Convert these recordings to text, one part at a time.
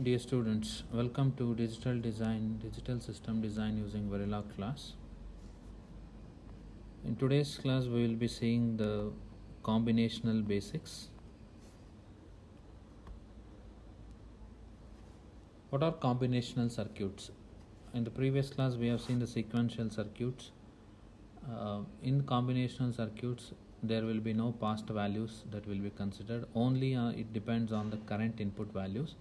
Dear students, welcome to digital system design using Verilog class. In today's class, we will be seeing the combinational basics. What are combinational circuits? In the previous class, we have seen the sequential circuits. In combinational circuits, there will be no past values that will be considered. Only it depends on the current input values.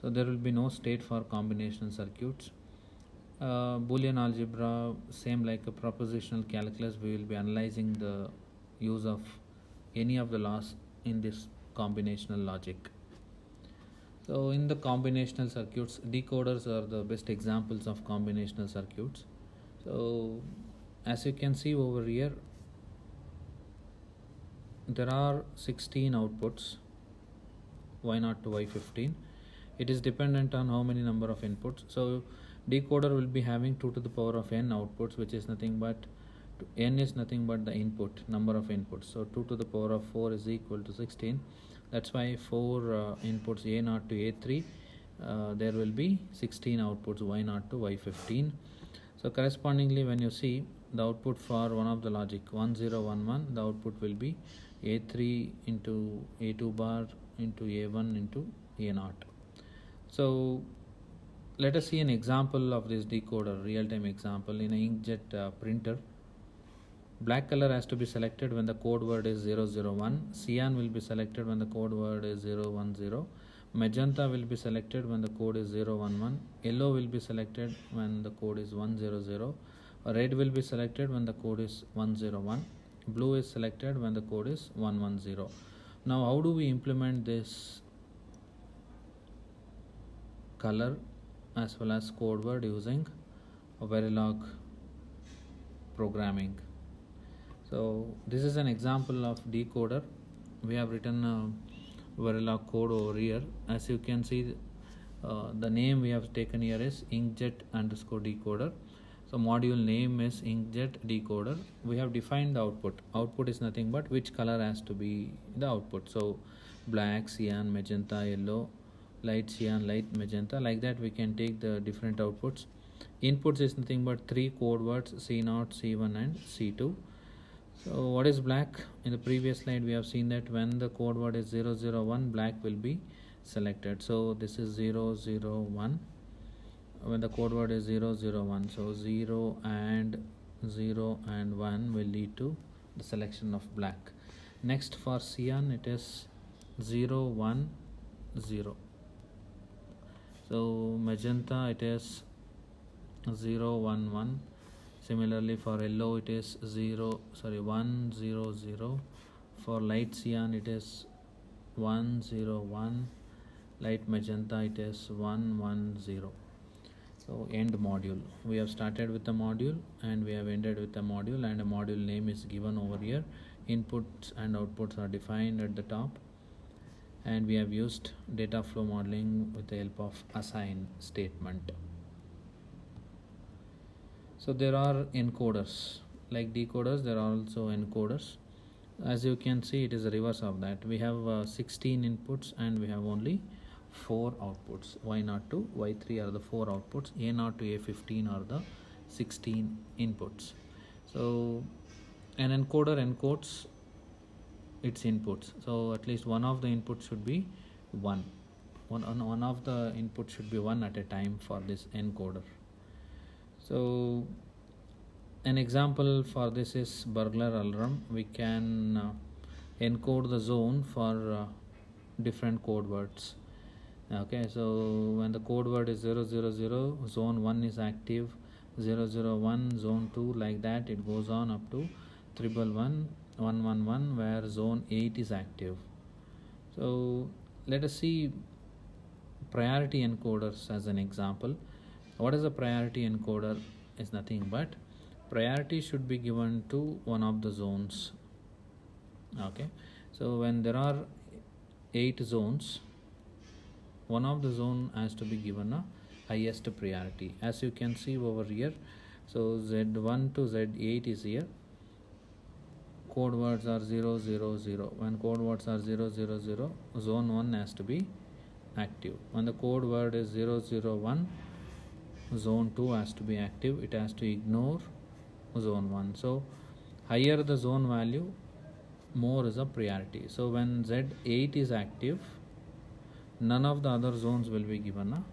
So there will be no state for combinational circuits. Boolean algebra, same like a propositional calculus, we will be analyzing the use of any of the laws in this combinational logic. So in the combinational circuits, decoders are the best examples of combinational circuits. So as you can see over here, there are 16 outputs, y0 to y15. It is dependent on how many number of inputs. So decoder will be having 2 to the power of n outputs, which is nothing but n is nothing but the input number of inputs. So 2 to the power of 4 is equal to 16. That's why 4 inputs a0 to a3, there will be 16 outputs y0 to y15. So correspondingly, when you see the output for one of the logic 1011, the output will be a3 into a2 bar into a1 into a0. So let us see an example of this decoder, real-time example in an inkjet printer. Black color has to be selected when the code word is 001. Cyan will be selected when the code word is 010. Magenta will be selected when the code is 011. Yellow will be selected when the code is 100. Red will be selected when the code is 101. Blue is selected when the code is 110. Now how do we implement this color as well as code word using a Verilog programming? So this is an example of decoder. We have written a Verilog code over here. As you can see, the name we have taken here is inkjet underscore decoder. So module name is inkjet decoder. We have defined the output. Output is nothing but which color has to be the output. So black, cyan, magenta, yellow, light cyan, light magenta. Like that we can take the different outputs. Inputs is nothing but 3 code words, C0, C1 and C2. So what is black? In the previous slide we have seen that when the code word is 001, black will be selected. So this is 001 when the code word is 001. So 0 and 1 will lead to the selection of black. Next for cyan it is 010. So magenta it is 011. Similarly for yellow it is 100. For light cyan it is 101. Light magenta it is 110. So end module. We have started with the module and we have ended with the module, and a module name is given over here. Inputs and outputs are defined at the top, and we have used data flow modeling with the help of assign statement. So there are encoders. Like decoders, there are also encoders. As you can see, it is the reverse of that. We have 16 inputs and we have only 4 outputs. Y0 to Y3 are the 4 outputs. A0 to A15 are the 16 inputs. So an encoder encodes its inputs. So at least one of the inputs should be 1. One of the inputs should be 1 at a time for this encoder. So an example for this is burglar alarm. We can encode the zone for different code words. Okay, so when the code word is 000, zone 1 is active, 001, zone 2, like that it goes on up to 111, 111, where zone 8 is active. So let us see priority encoders as an example. What is a priority encoder? Is nothing but priority should be given to one of the zones. Okay, so when there are 8 zones, one of the zone has to be given a highest priority. As you can see over here, so Z1 to Z8 is here. Code words are 000. When code words are 000, zone 1 has to be active. When the code word is 001, zone 2 has to be active. It has to ignore zone 1. So higher the zone value, more is a priority. So when Z8 is active, none of the other zones will be given a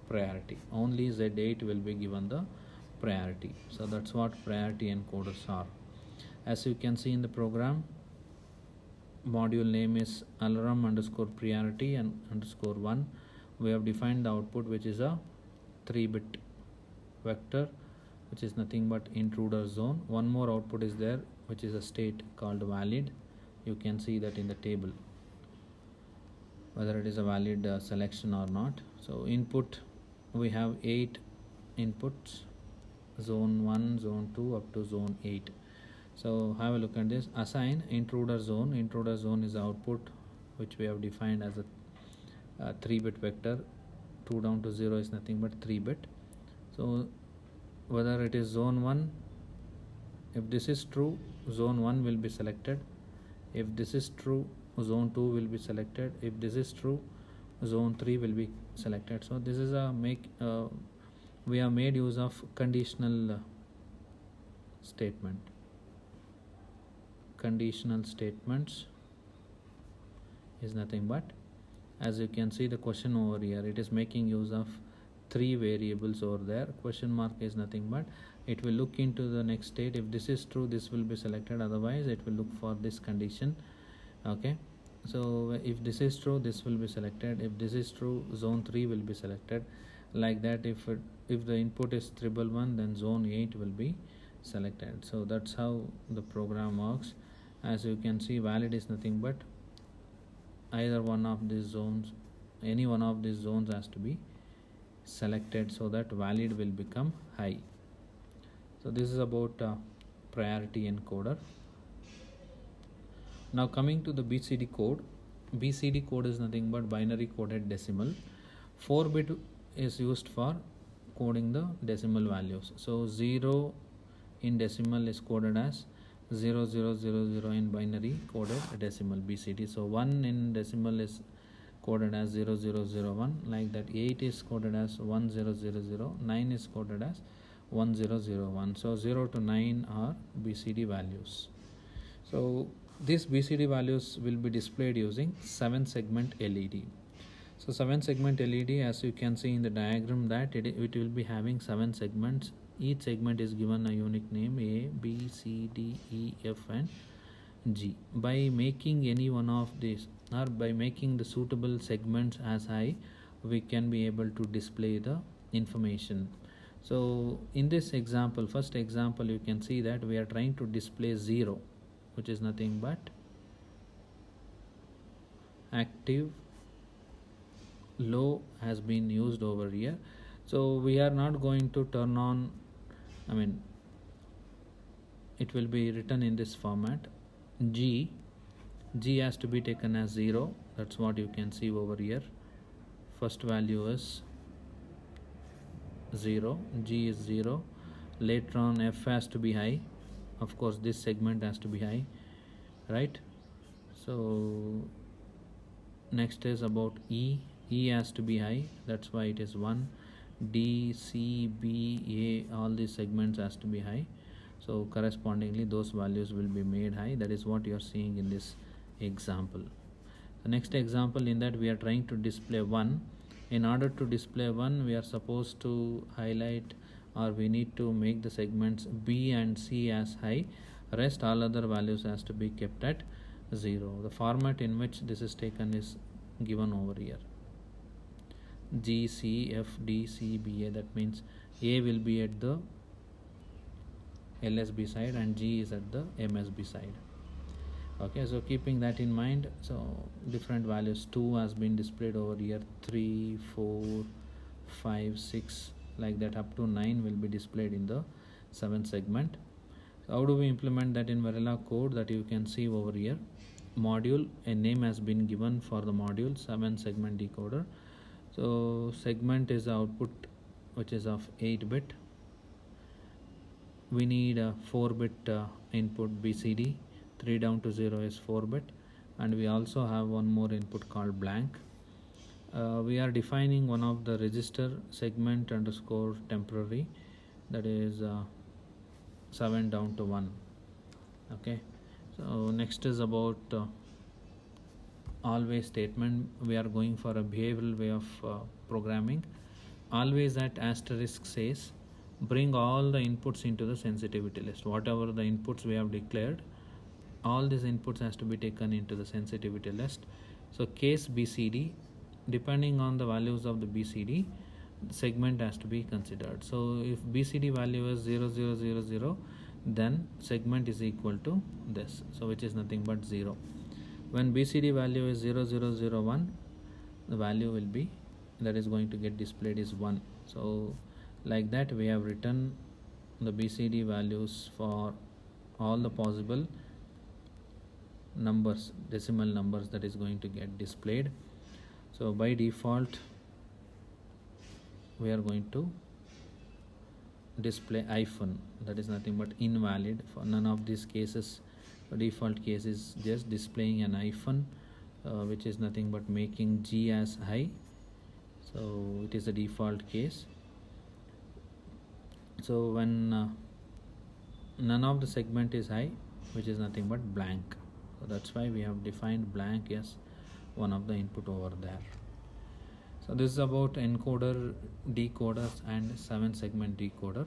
priority. Only Z8 will be given the priority. So that's what priority encoders are. As you can see in the program, module name is alarm underscore priority and underscore 1. We have defined the output, which is a 3-bit vector, which is nothing but intruder zone. One more output is there, which is a state called valid. You can see that in the table, whether it is a valid selection or not. So input, we have 8 inputs, zone 1, zone 2 up to zone 8. So have a look at this. Assign intruder zone. Intruder zone is the output, which we have defined as a 3-bit vector. 2 down to 0 is nothing but 3-bit. So whether it is zone 1, if this is true, zone 1 will be selected. If this is true, zone 2 will be selected. If this is true, zone 3 will be selected. So this is a we have made use of conditional statement. Conditional statements is nothing but, as you can see the question over here, it is making use of 3 variables over there. Question mark is nothing but it will look into the next state. If this is true, this will be selected, otherwise it will look for this condition. Okay, so if this is true, this will be selected. If this is true, zone 3 will be selected. Like that, if the input is 111, then zone 8 will be selected. So that's how the program works. As you can see, valid is nothing but either one of these zones, any one of these zones has to be selected, so that valid will become high. So this is about priority encoder. Now coming to the BCD code. BCD code is nothing but binary coded decimal. 4-bit is used for coding the decimal values. So 0 in decimal is coded as 0000 in binary coded decimal BCD. So 1 in decimal is coded as 0001, like that. 8 is coded as 1000, 9 is coded as 1001. So 0 to 9 are BCD values. So these BCD values will be displayed using 7-segment LED. So 7-segment LED, as you can see in the diagram, that it will be having 7 segments. Each segment is given a unique name, A, B, C, D, E, F and G. By making any one of these, or by making the suitable segments as high, we can be able to display the information. So in this example, first example, you can see that we are trying to display 0, which is nothing but active low has been used over here. So we are not going to turn on, it will be written in this format. G has to be taken as 0. That's what you can see over here. First value is 0. G is 0. Later on, F has to be high. Of course, this segment has to be high, right? So next is about E. E has to be high. That's why it is 1. D, C, B, A, all these segments has to be high. So correspondingly, those values will be made high. That is what you are seeing in this example. The next example, in that we are trying to display 1. In order to display 1, we are supposed to highlight, or we need to make the segments B and C as high. Rest all other values has to be kept at 0. The format in which this is taken is given over here. G, C, F, D, C, B, A. That means A will be at the LSB side and G is at the MSB side. Okay, so keeping that in mind, so different values, 2 has been displayed over here, 3, 4, 5, 6, like that, up to 9 will be displayed in the 7 segment. So how do we implement that in Varela code? That you can see over here. Module, a name has been given for the module, 7-segment decoder. So segment is the output, which is of 8-bit. We need a 4-bit input BCD. 3 down to 0 is 4-bit, and we also have one more input called blank. We are defining one of the register segment underscore temporary, that is 7 down to 1. Okay, so next is about always statement. We are going for a behavioral way of programming. Always at asterisk says bring all the inputs into the sensitivity list. Whatever the inputs we have declared, all these inputs has to be taken into the sensitivity list. So case BCD, depending on the values of the BCD, segment has to be considered. So if BCD value is 0000, then segment is equal to this, so which is nothing but 0. When BCD value is 0001, the value will be, that is going to get displayed, is 1. So like that we have written the BCD values for all the possible numbers, decimal numbers, that is going to get displayed. So by default we are going to display hyphen, that is nothing but invalid. For none of these cases, the default case is just displaying an hyphen, which is nothing but making G as high. So it is a default case. So when none of the segment is high, which is nothing but blank. So that's why we have defined blank as one of the input over there. So this is about encoder, decoders and 7 segment decoder.